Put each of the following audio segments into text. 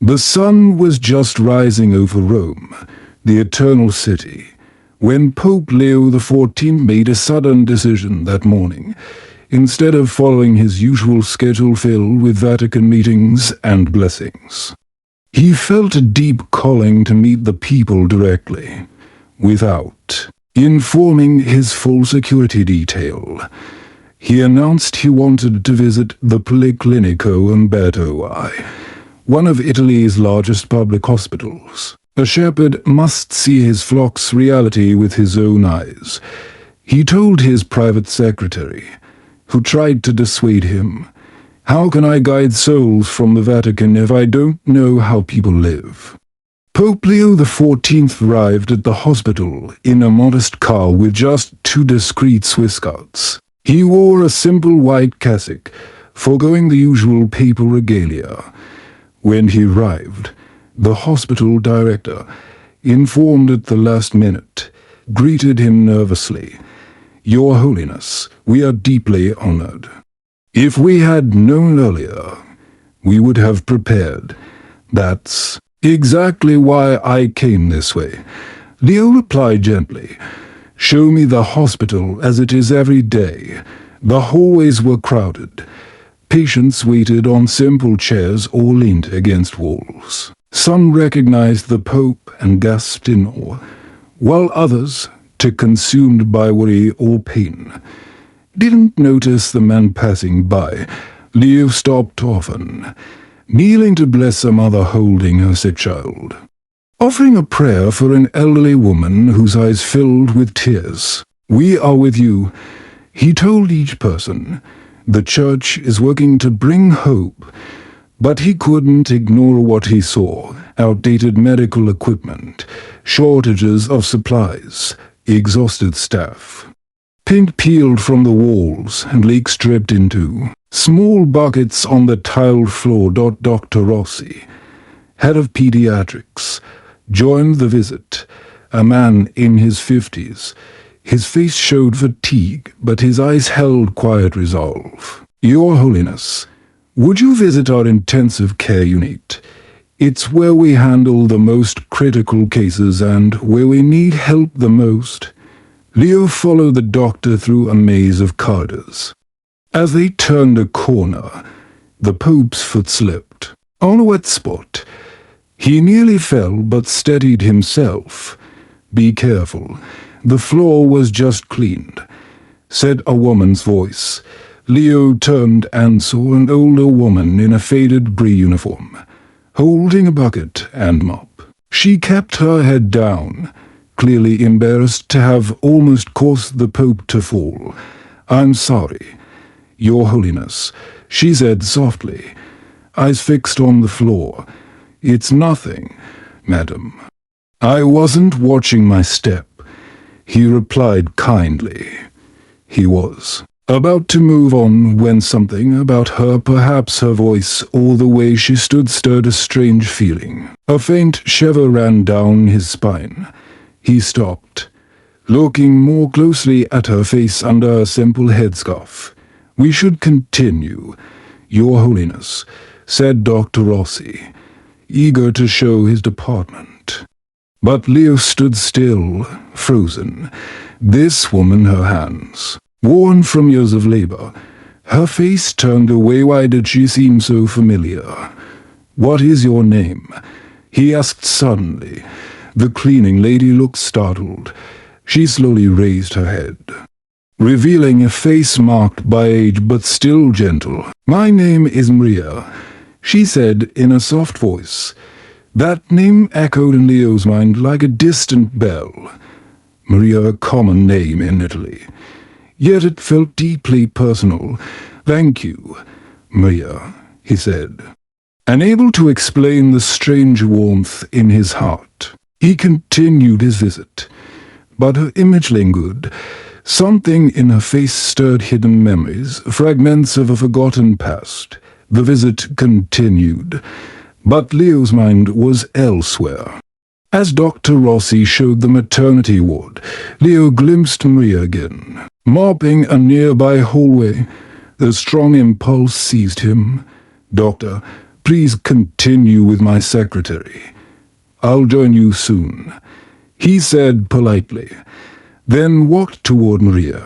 The sun was just rising over Rome, the eternal city, when Pope Leo XIV made a sudden decision that morning. Instead of following his usual schedule filled with Vatican meetings and blessings, he felt a deep calling to meet the people directly, without informing his full security detail. He announced he wanted to visit the Policlinico Umberto I, one of Italy's largest public hospitals. A shepherd must see his flock's reality with his own eyes. He told his private secretary, who tried to dissuade him, "How can I guide souls from the Vatican if I don't know how people live?" Pope Leo XIV arrived at the hospital in a modest car with just 2 discreet Swiss guards. He wore a simple white cassock, foregoing the usual papal regalia. When he arrived, the hospital director, informed at the last minute, greeted him nervously. "Your Holiness, we are deeply honored. If we had known earlier, we would have prepared. That's exactly why I came this way." Leo replied gently, "Show me the hospital as it is every day." The hallways were crowded. Patients waited on simple chairs or leaned against walls. Some recognized the Pope and gasped in awe, while others, too consumed by worry or pain, didn't notice the man passing by. Leo stopped often, kneeling to bless a mother holding her sick child, offering a prayer for an elderly woman whose eyes filled with tears. "We are with you," he told each person. "The Church is working to bring hope." But he couldn't ignore what he saw: outdated medical equipment, shortages of supplies, exhausted staff. Paint peeled from the walls and leaks dripped into small buckets on the tiled floor. Dr. Rossi, head of pediatrics, joined the visit, a man in his 50s. His face showed fatigue, but his eyes held quiet resolve. "Your Holiness, would you visit our intensive care unit? It's where we handle the most critical cases and where we need help the most." Leo followed the doctor through a maze of corridors. As they turned a corner, the Pope's foot slipped on a wet spot. He nearly fell but steadied himself. "Be careful. The floor was just cleaned," said a woman's voice. Leo turned and saw an older woman in a faded Brie uniform, holding a bucket and mop. She kept her head down, clearly embarrassed to have almost caused the Pope to fall. "I'm sorry, Your Holiness," she said softly, eyes fixed on the floor. "It's nothing, madam." "I wasn't watching my step," he replied kindly. He was about to move on when something about her, perhaps her voice or the way she stood, stirred a strange feeling. A faint shiver ran down his spine. He stopped, looking more closely at her face under a simple headscarf. "We should continue, Your Holiness," said Dr. Rossi, eager to show his department. But Leo stood still, frozen. This woman, her hands worn from years of labor, her face turned away. Why did she seem so familiar? "What is your name?" he asked suddenly. The cleaning lady looked startled. She slowly raised her head, revealing a face marked by age but still gentle. "My name is Maria," she said in a soft voice. That name echoed in Leo's mind like a distant bell. Maria, a common name in Italy. Yet it felt deeply personal. "Thank you, Maria," he said, unable to explain the strange warmth in his heart. He continued his visit, but her image lingered. Something in her face stirred hidden memories, fragments of a forgotten past. The visit continued, but Leo's mind was elsewhere. As Dr. Rossi showed the maternity ward, Leo glimpsed Maria again, mopping a nearby hallway. A strong impulse seized him. "Doctor, Please continue with my secretary. I'll join you soon," he said politely, then walked toward Maria.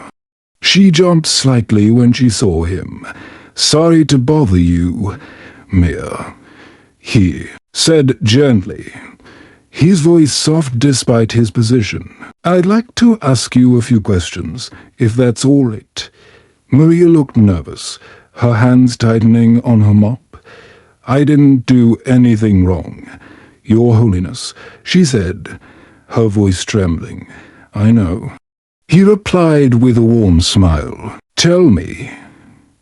She jumped slightly when she saw him. "Sorry to bother you, Mia," he said gently, his voice soft despite his position. "I'd like to ask you a few questions, if that's all right." Maria looked nervous, her hands tightening on her mop. "I didn't do anything wrong, Your Holiness," she said, her voice trembling. "I know." He replied with a warm smile. "Tell me,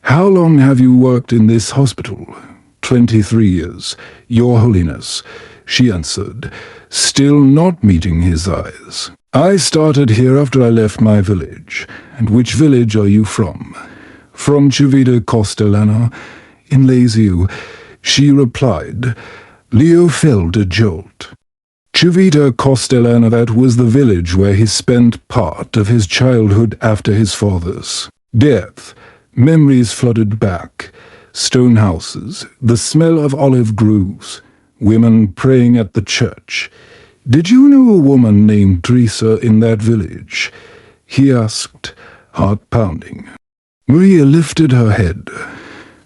how long have you worked in this hospital?" 23 years, Your Holiness," she answered, still not meeting his eyes. "I started here after I left my village." "And which village are you from?" "From Civita Castellana, in Lazio," she replied. Leo felt a jolt. Civita Castellana, that was the village where he spent part of his childhood after his father's death. Memories flooded back. Stone houses, the smell of olive groves, women praying at the church. "Did you know a woman named Teresa in that village?" he asked, heart pounding. Maria lifted her head,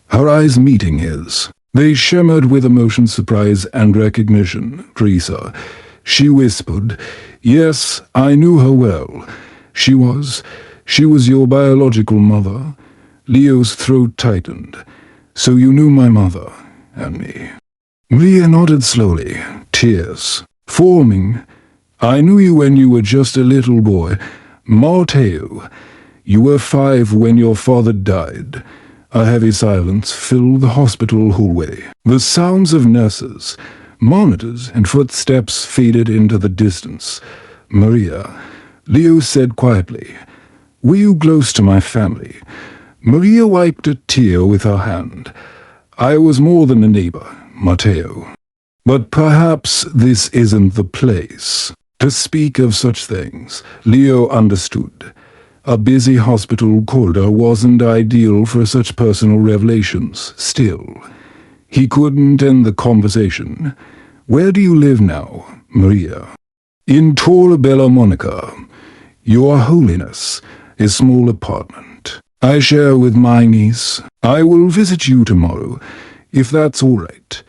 her eyes meeting his. They shimmered with emotion, surprise, and recognition. "Teresa," she whispered. "Yes, I knew her well. She was your biological mother." Leo's throat tightened. "So you knew my mother and me." Maria nodded slowly, tears forming. "I knew you when you were just a little boy, Matteo. You were 5 when your father died." A heavy silence filled the hospital hallway. The sounds of nurses, monitors, and footsteps faded into the distance. "Maria," Leo said quietly, "were you close to my family?" Maria wiped a tear with her hand. "I was more than a neighbor, Matteo. But perhaps this isn't the place to speak of such things." Leo understood. A busy hospital corridor wasn't ideal for such personal revelations. Still, he couldn't end the conversation. "Where do you live now, Maria?" "In Torre Bella Monica, Your Holiness, a small apartment I share with my niece. I will visit you tomorrow, if that's all right,"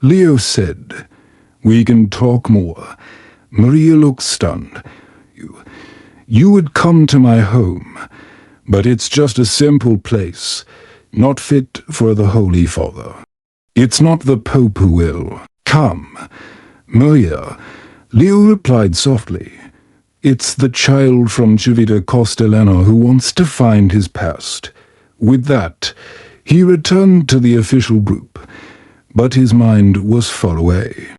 Leo said. "We can talk more." Maria looked stunned. You would come to my home, but it's just a simple place, not fit for the Holy Father. It's not the Pope who will come, Maria," Leo replied softly. "It's the child from Civita Castellana who wants to find his past." With that, he returned to the official group, but his mind was far away.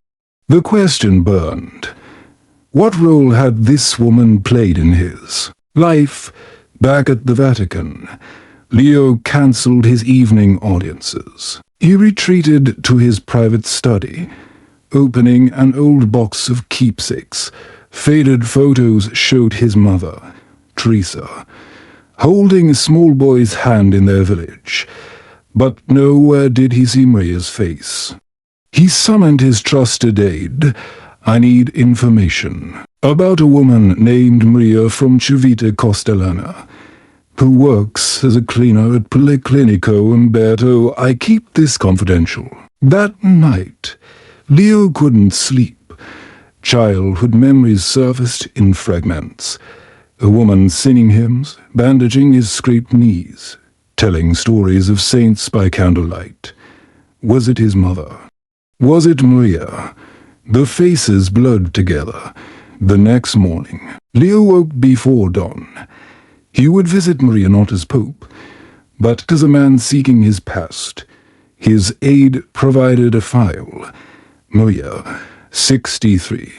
The question burned. What role had this woman played in his life back at the Vatican? Leo cancelled his evening audiences. He retreated to his private study, opening an old box of keepsakes. Faded photos showed his mother, Teresa, holding a small boy's hand in their village. But nowhere did he see Maria's face. He summoned his trusted aide. "I need information about a woman named Maria from Civita Castellana, who works as a cleaner at Policlinico Umberto. I keep this confidential." That night, Leo couldn't sleep. Childhood memories surfaced in fragments. A woman singing hymns, bandaging his scraped knees, telling stories of saints by candlelight. Was it his mother? Was it Maria? The faces blurred together. The next morning, Leo woke before dawn. He would visit Maria not as Pope, but as a man seeking his past. His aide provided a file. Maria, 63,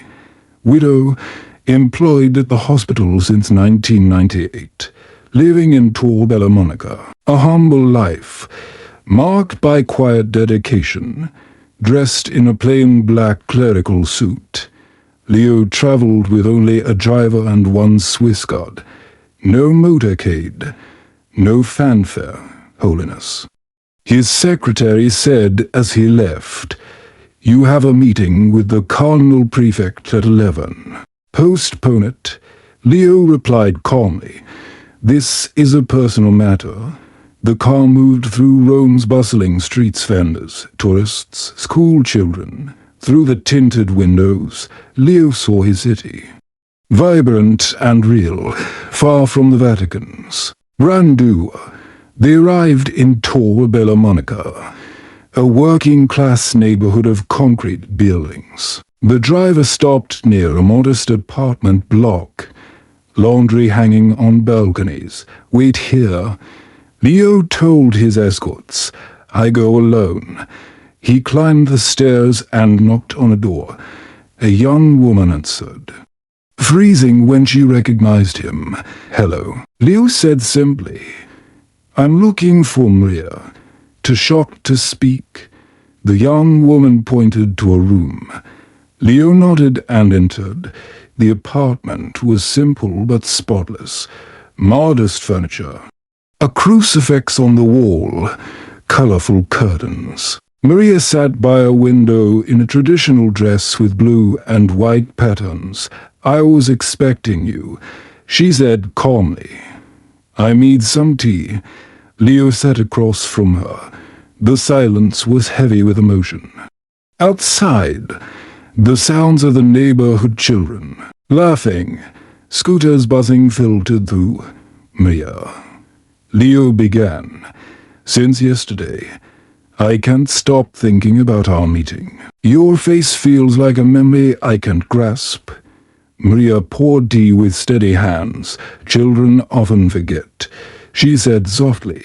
widow, employed at the hospital since 1998, living in Torre Bella Monica. A humble life, marked by quiet dedication, dressed in a plain black clerical suit. Leo traveled with only a driver and one Swiss guard. No motorcade, no fanfare, Holiness. His secretary said as he left, "You have a meeting with the Cardinal Prefect at 11. Postpone it." Leo replied calmly, "This is a personal matter." The car moved through Rome's bustling streets, vendors, tourists, school children. Through the tinted windows, Leo saw his city. Vibrant and real, far from the Vatican's. Brand new. They arrived in Tor Bella Monica, a working-class neighborhood of concrete buildings. The driver stopped near a modest apartment block. Laundry hanging on balconies. "Wait here." Leo told his escorts, "I go alone." He climbed the stairs and knocked on a door. A young woman answered, freezing when she recognized him. "Hello." Leo said simply, "I'm looking for Maria." Too shocked to speak, the young woman pointed to a room. Leo nodded and entered. The apartment was simple but spotless. Modest furniture. A crucifix on the wall. Colorful curtains. Maria sat by a window in a traditional dress with blue and white patterns. "I was expecting you," she said calmly. "I made some tea." Leo sat across from her. The silence was heavy with emotion. Outside, the sounds of the neighborhood children, laughing, scooters buzzing filtered through. "Maria," Leo began, "since yesterday, I can't stop thinking about our meeting. Your face feels like a memory I can't grasp." Maria poured tea with steady hands. "Children often forget," she said softly.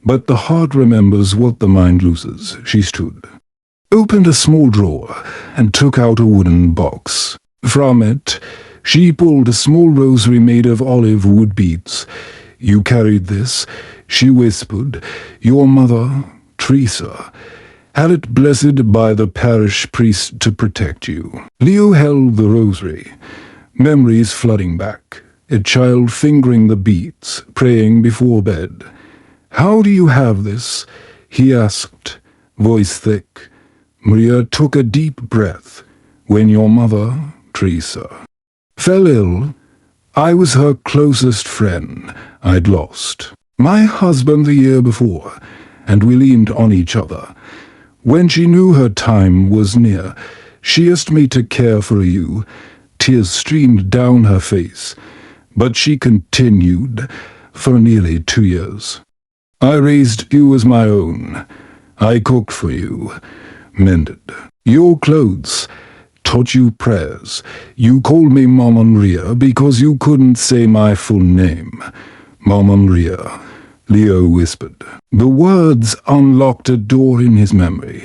"But the heart remembers what the mind loses." She stood, opened a small drawer, and took out a wooden box. From it, she pulled a small rosary made of olive wood beads. "You carried this," she whispered. "Your mother, Teresa, had it blessed by the parish priest to protect you." Leo held the rosary, memories flooding back. A child fingering the beads, praying before bed. "How do you have this?" he asked, voice thick. Maria took a deep breath. "When your mother, Teresa, fell ill, I was her closest friend. I'd lost my husband the year before, and we leaned on each other. When she knew her time was near, she asked me to care for you." Tears streamed down her face, but she continued, "For nearly 2 years. I raised you as my own. I cooked for you, mended your clothes, taught you prayers. You called me Mama Maria because you couldn't say my full name." "Mama Maria," Leo whispered. The words unlocked a door in his memory.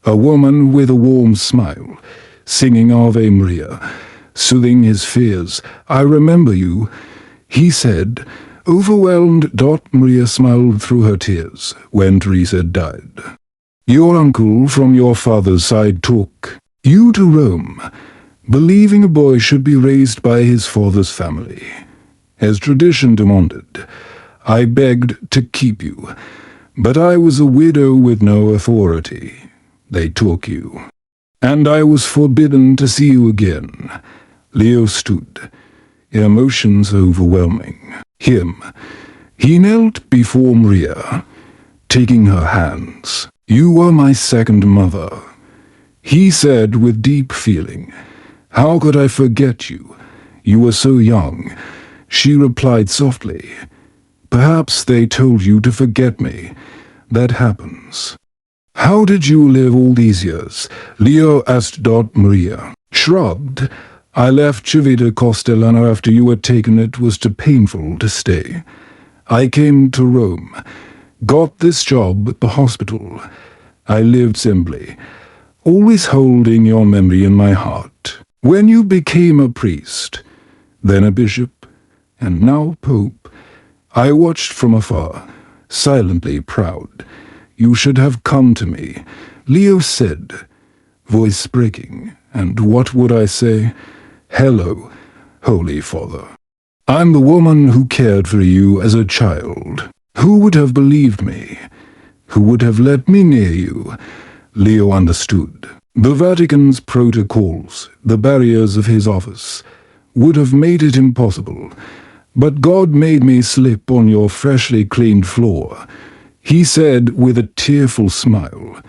A woman with a warm smile, singing Ave Maria, soothing his fears. "I remember you," he said, overwhelmed. Maria smiled through her tears. "When Teresa died, your uncle from your father's side took you to Rome, believing a boy should be raised by his father's family. As tradition demanded, I begged to keep you, but I was a widow with no authority. They took you, and I was forbidden to see you again." Leo stood, emotions overwhelming him. He knelt before Maria, taking her hands. "You were my second mother," he said with deep feeling. "How could I forget you? You were so young." She replied softly, "Perhaps they told you to forget me. That happens." "How did you live all these years?" Leo asked. Maria shrugged. "I left Civita Castellana after you had taken it. Was too painful to stay. I came to Rome, got this job at the hospital. I lived simply, always holding your memory in my heart. When you became a priest, then a bishop, and now Pope, I watched from afar, silently proud. You should have come to me," Leo said, voice breaking. "And what would I say? Hello, Holy Father. I'm the woman who cared for you as a child. Who would have believed me? who would have let me near you. Leo understood. The Vatican's protocols, the barriers of his office, would have made it impossible. But God made me slip on your freshly cleaned floor, he said with a tearful smile.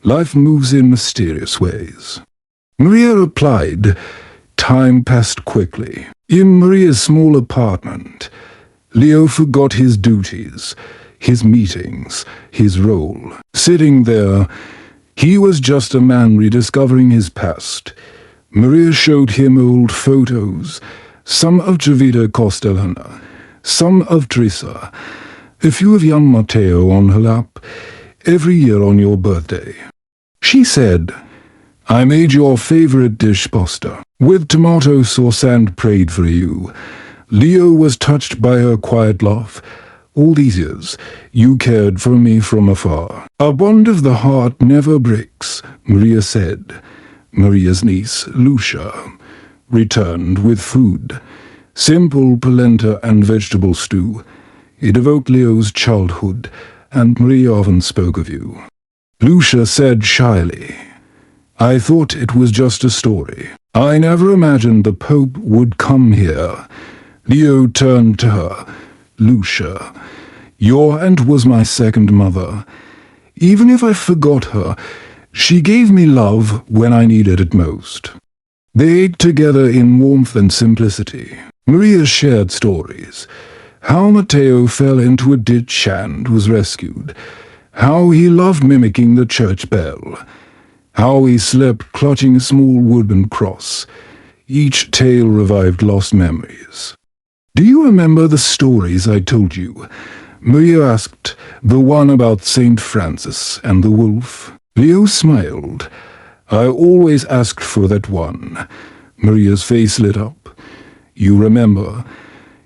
Life moves in mysterious ways. Maria replied. Time passed quickly. In Maria's small apartment, Leo forgot his duties, his meetings, his role. Sitting there, he was just a man rediscovering his past. Maria showed him old photos, some of Civita Castellana, some of Teresa, a few of young Matteo on her lap, every year on your birthday. She said, I made your favorite dish pasta, with tomato sauce and prayed for you. Leo was touched by her quiet laugh. All these years, you cared for me from afar. A bond of the heart never breaks, Maria said. Maria's niece, Lucia, returned with food. Simple polenta and vegetable stew. It evoked Leo's childhood, and Maria often spoke of you. Lucia said shyly, I thought it was just a story. I never imagined the Pope would come here. Leo turned to her. Lucia, your aunt was my second mother. Even if I forgot her, she gave me love when I needed it most. They ate together in warmth and simplicity. Maria shared stories. How Matteo fell into a ditch and was rescued. How he loved mimicking the church bell. How he slept clutching a small wooden cross. Each tale revived lost memories. Do you remember the stories I told you? Maria asked, the one about Saint Francis and the wolf. Leo smiled. I always asked for that one. Maria's face lit up. You remember.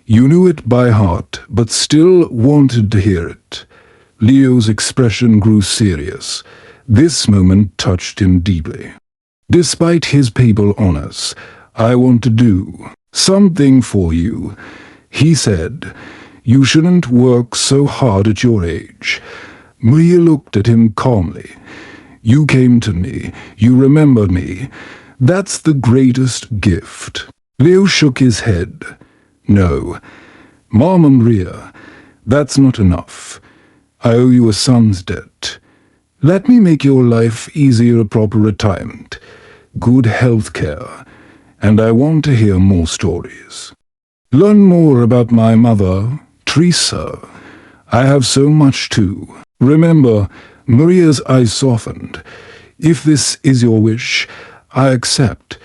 You knew it by heart, but still wanted to hear it. Leo's expression grew serious. This moment touched him deeply. Despite his papal honors, I want to do something for you. He said, you shouldn't work so hard at your age. Maria looked at him calmly. You came to me. You remembered me. That's the greatest gift. Leo shook his head. No. Mama Maria, that's not enough. I owe you a son's debt. Let me make your life easier, a proper retirement, good health care, and I want to hear more stories. Learn more about my mother, Teresa. I have so much too. Remember, Maria's eyes softened. If this is your wish, I accept.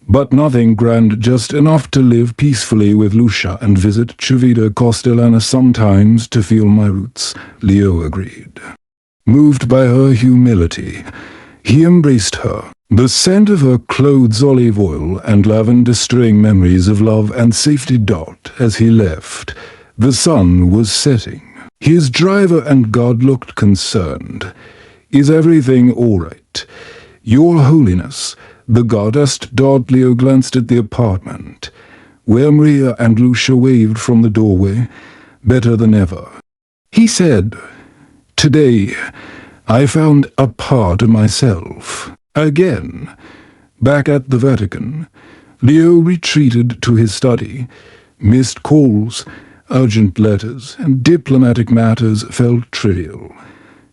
But nothing grand, just enough to live peacefully with Lucia and visit Civita Castellana sometimes to feel my roots, Leo agreed. Moved by her humility, he embraced her. The scent of her clothes, olive oil, and lavender stirring memories of love and safety dot as he left. The sun was setting. His driver and guard looked concerned. Is everything all right? Your Holiness, the goddess. Leo glanced at the apartment, where Maria and Lucia waved from the doorway, better than ever. He said, Today, I found a part of myself. Again. Back at the Vatican, Leo retreated to his study. Missed calls, urgent letters, and diplomatic matters felt trivial.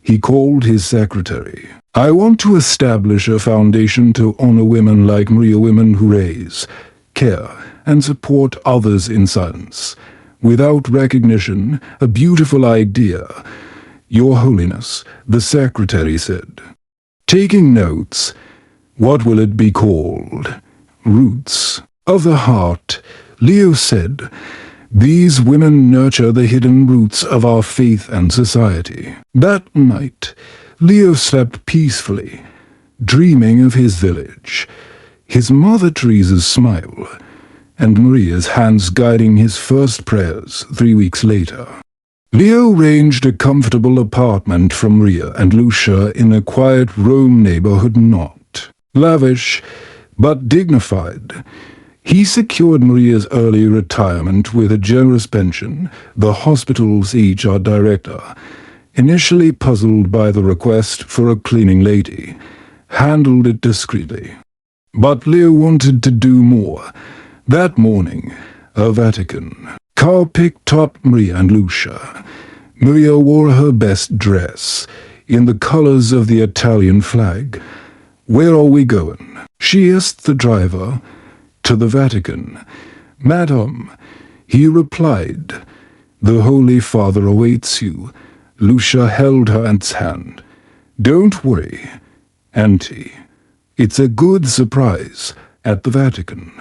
He called his secretary. I want to establish a foundation to honor women like Maria, women who raise, care, and support others in silence. Without recognition, a beautiful idea. Your Holiness, the secretary said. Taking notes, what will it be called? Roots of the heart, Leo said. These women nurture the hidden roots of our faith and society. That night, Leo slept peacefully, dreaming of his village, his Mother Teresa's smile, and Maria's hands guiding his first prayers 3 weeks later. Leo ranged a comfortable apartment from Maria and Lucia in a quiet Rome neighborhood, not lavish, but dignified. He secured Maria's early retirement with a generous pension, the hospital's HR director, initially puzzled by the request for a cleaning lady, handled it discreetly. But Leo wanted to do more. That morning, at Vatican, Carl picked up Maria and Lucia. Maria wore her best dress, in the colors of the Italian flag. "Where are we going?" she asked the driver. "To the Vatican." "Madam," he replied, "the Holy Father awaits you." Lucia held her aunt's hand. "Don't worry, Auntie. It's a good surprise at the Vatican."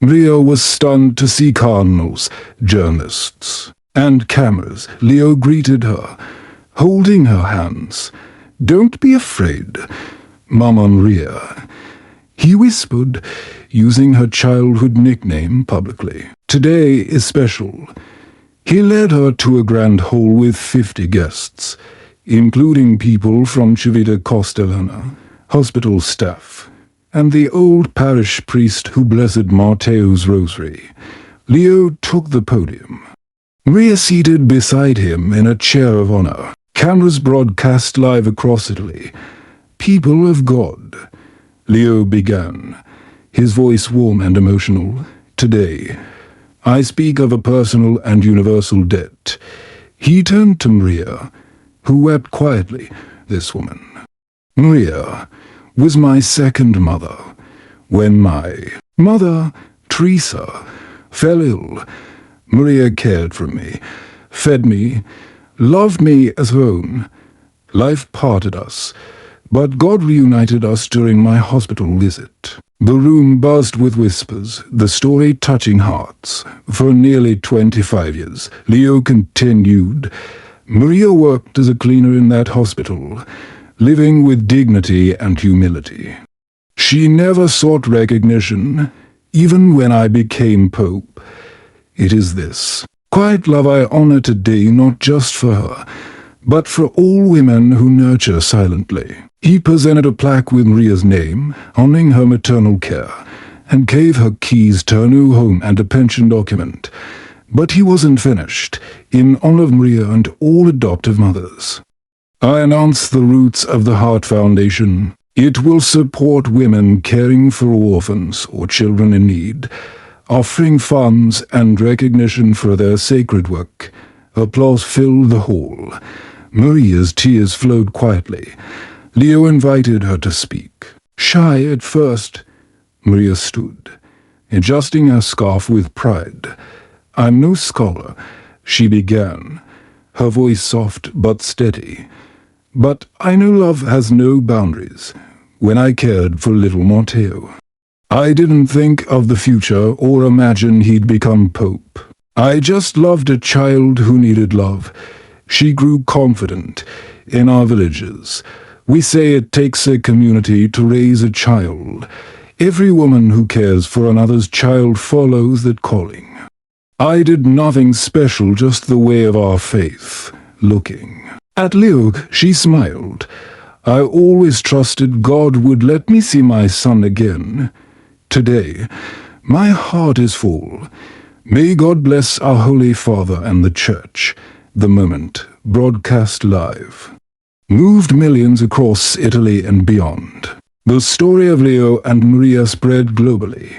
Maria was stunned to see cardinals, journalists, and cameras. Leo greeted her, holding her hands. "Don't be afraid, Mama Maria," he whispered, using her childhood nickname publicly. "Today is special." He led her to a grand hall with 50 guests, including people from Civita Castellana, hospital staff, and the old parish priest who blessed Matteo's rosary. Leo took the podium. Maria seated beside him in a chair of honor. Cameras broadcast live across Italy. "People of God," Leo began, his voice warm and emotional. "Today, I speak of a personal and universal debt." He turned to Maria, who wept quietly. "This woman, Maria, was my second mother. When my mother, Teresa, fell ill, Maria cared for me, fed me, loved me as her own. Life parted us, but God reunited us during my hospital visit." The room buzzed with whispers, the story touching hearts. For nearly 25 years, Leo continued. Maria worked as a cleaner in that hospital, living with dignity and humility. She never sought recognition, even when I became Pope. It is this quiet love I honor today, not just for her, but for all women who nurture silently. He presented a plaque with Maria's name, honoring her maternal care, and gave her keys to her new home and a pension document. But he wasn't finished. In honor of Maria and all adoptive mothers, I announce the roots of the Heart Foundation. It will support women caring for orphans or children in need, offering funds and recognition for their sacred work. Applause filled the hall. Maria's tears flowed quietly. Leo invited her to speak. Shy at first, Maria stood, adjusting her scarf with pride. "I'm no scholar," she began, her voice soft but steady. "But I know love has no boundaries. When I cared for little Matteo, I didn't think of the future or imagine he'd become Pope. I just loved a child who needed love." She grew confident. "In our villages, we say it takes a community to raise a child. Every woman who cares for another's child follows that calling. I did nothing special, just the way of our faith." Looking at Leo, she smiled. "I always trusted God would let me see my son again. Today, my heart is full. May God bless our Holy Father and the Church." The moment, broadcast live, moved millions across Italy and beyond. The story of Leo and Maria spread globally,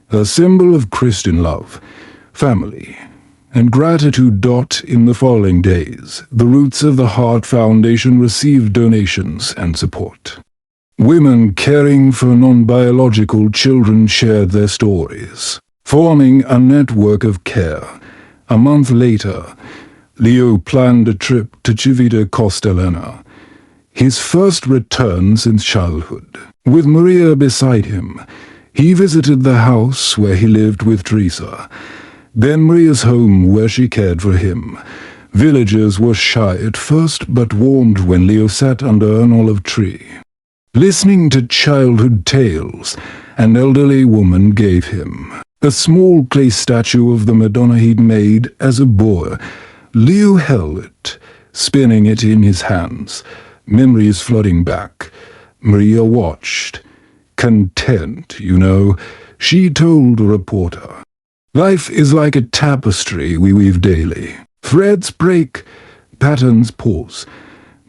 a symbol of Christian love, family, and gratitude. In the following days, the Roots of the Heart Foundation received donations and support. Women caring for non-biological children shared their stories, forming a network of care. A month later, Leo planned a trip to Civita Castellana, his first return since childhood. With Maria beside him, he visited the house where he lived with Teresa, then Maria's home where she cared for him. Villagers were shy at first but warmed when Leo sat under an olive tree, listening to childhood tales. An elderly woman gave him a small clay statue of the Madonna he'd made as a boy. Leo held it, spinning it in his hands, memories flooding back. Maria watched. "Content, you know," she told a reporter. "Life is like a tapestry we weave daily. Threads break, Patterns pause,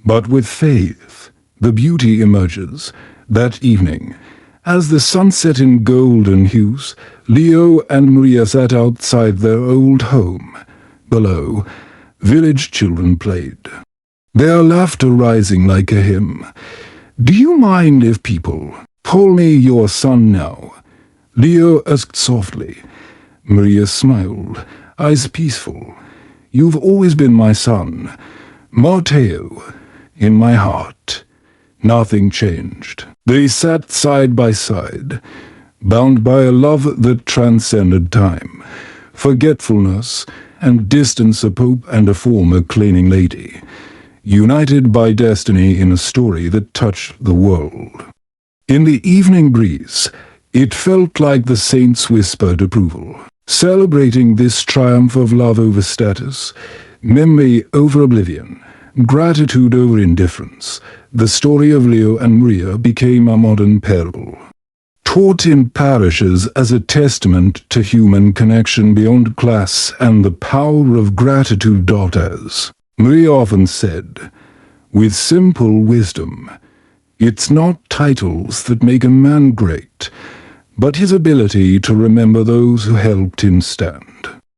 but with faith, the beauty emerges. That evening, as the sun set in golden hues, Leo and Maria sat outside their old home. Below, village children played, their laughter rising like a hymn. "Do you mind if people call me your son now?" Leo asked softly. Maria smiled, eyes peaceful. "You've always been my son, Matteo, in my heart." Nothing changed. They sat side by side, bound by a love that transcended time, forgetfulness, and distance, a pope and a former cleaning lady, united by destiny in a story that touched the world. In the evening breeze, it felt like the saints whispered approval, celebrating this triumph of love over status, memory over oblivion, gratitude over indifference. The story of Leo and Maria became a modern parable, taught in parishes as a testament to human connection beyond class and the power of gratitude. As Maria often said, with simple wisdom, "It's not titles that make a man great, but his ability to remember those who helped him stand."